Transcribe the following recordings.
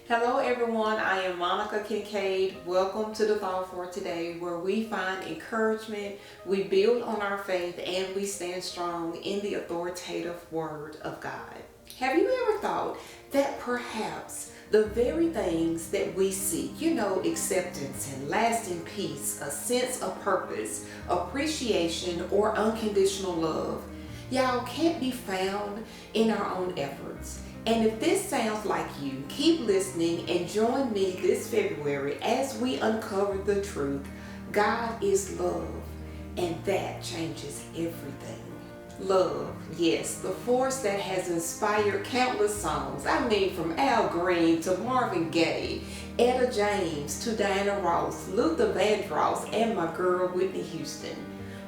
Hello everyone, I am Monica Kincaid. Welcome to the Thought for Today, where we find encouragement, we build on our faith, and we stand strong in the authoritative Word of God. Have you ever thought that perhaps the very things that we seek, acceptance and lasting peace, a sense of purpose, appreciation, or unconditional love, y'all can't be found in our own efforts? And if this sounds like you, keep listening and join me this February as we uncover the truth. God is love, and that changes everything. Love, yes, the force that has inspired countless songs. From Al Green to Marvin Gaye, Etta James to Diana Ross, Luther Vandross, and my girl Whitney Houston.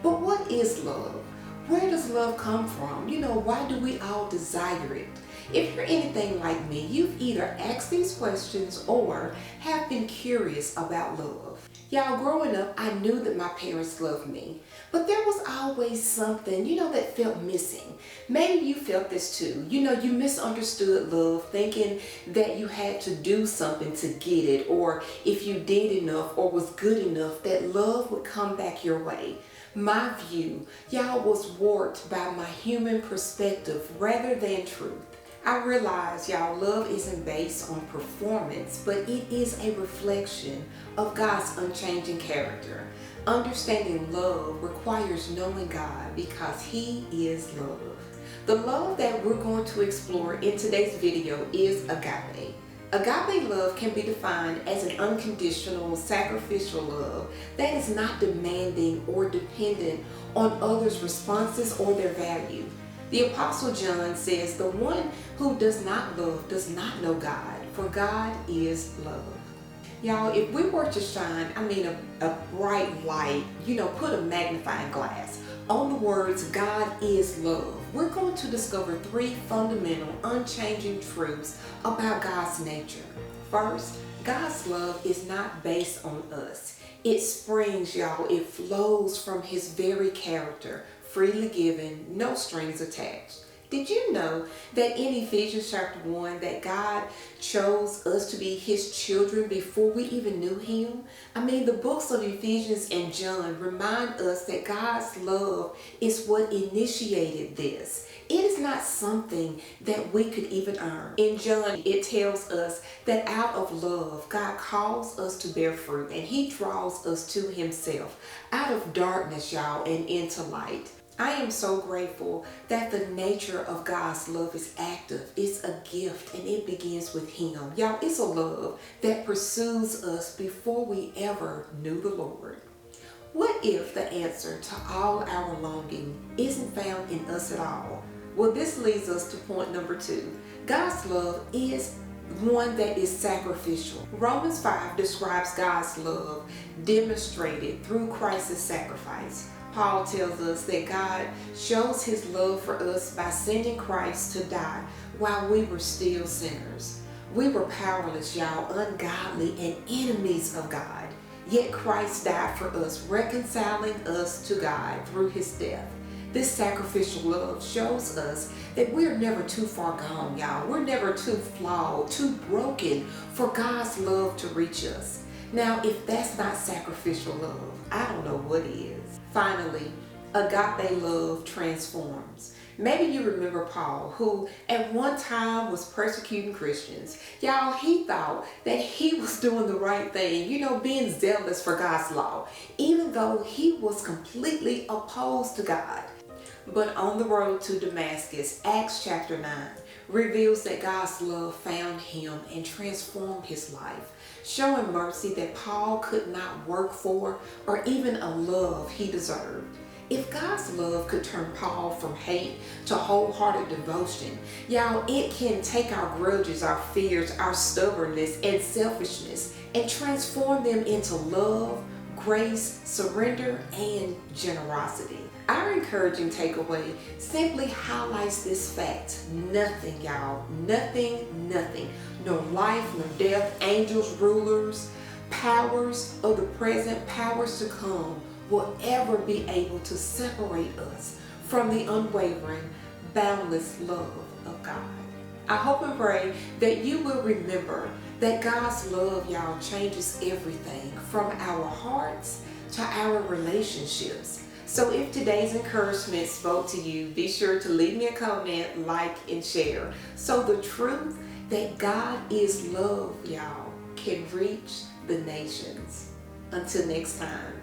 But what is love? Where does love come from? Why do we all desire it? If you're anything like me, you've either asked these questions or have been curious about love. Y'all, growing up, I knew that my parents loved me, but there was always something, that felt missing. Maybe you felt this too. You misunderstood love, thinking that you had to do something to get it, or if you did enough or was good enough, that love would come back your way. My view, y'all, was warped by my human perspective rather than truth. I realize, y'all, love isn't based on performance, but it is a reflection of God's unchanging character. Understanding love requires knowing God because He is love. The love that we're going to explore in today's video is agape. Agape love can be defined as an unconditional, sacrificial love that is not demanding or dependent on others' responses or their value. The Apostle John says, "The one who does not love does not know God, for God is love." Y'all, if we were to shine, a bright light, put a magnifying glass on the words "God is love," we're going to discover three fundamental, unchanging truths about God's nature. First, God's love is not based on us. It springs, y'all, it flows from His very character, freely given, no strings attached. Did you know that in Ephesians chapter 1 that God chose us to be His children before we even knew Him? The books of Ephesians and John remind us that God's love is what initiated this. It is not something that we could even earn. In John, it tells us that out of love, God calls us to bear fruit, and He draws us to Himself out of darkness, y'all, and into light. I am so grateful that the nature of God's love is active. It's a gift, and it begins with Him. Y'all, it's a love that pursues us before we ever knew the Lord. What if the answer to all our longing isn't found in us at all? Well, this leads us to point number 2. God's love is one that is sacrificial. Romans 5 describes God's love demonstrated through Christ's sacrifice. Paul tells us that God shows His love for us by sending Christ to die while we were still sinners. We were powerless, y'all, ungodly, and enemies of God. Yet Christ died for us, reconciling us to God through His death. This sacrificial love shows us that we're never too far gone, y'all. We're never too flawed, too broken for God's love to reach us. Now, if that's not sacrificial love, I don't know what is. Finally, agape love transforms. Maybe you remember Paul, who at one time was persecuting Christians. Y'all, he thought that he was doing the right thing, being zealous for God's law, even though he was completely opposed to God. But on the road to Damascus, Acts chapter 9 reveals that God's love found him and transformed his life, showing mercy that Paul could not work for or even a love he deserved. If God's love could turn Paul from hate to wholehearted devotion, y'all, it can take our grudges, our fears, our stubbornness, and selfishness and transform them into love, grace, surrender, and generosity. Our encouraging takeaway simply highlights this fact. Nothing, y'all, nothing, no life, no death, angels, rulers, powers of the present, powers to come, will ever be able to separate us from the unwavering, boundless love of God. I hope and pray that you will remember that God's love, y'all, changes everything from our hearts to our relationships. So if today's encouragement spoke to you, be sure to leave me a comment, like, and share. So the truth that God is love, y'all, can reach the nations. Until next time.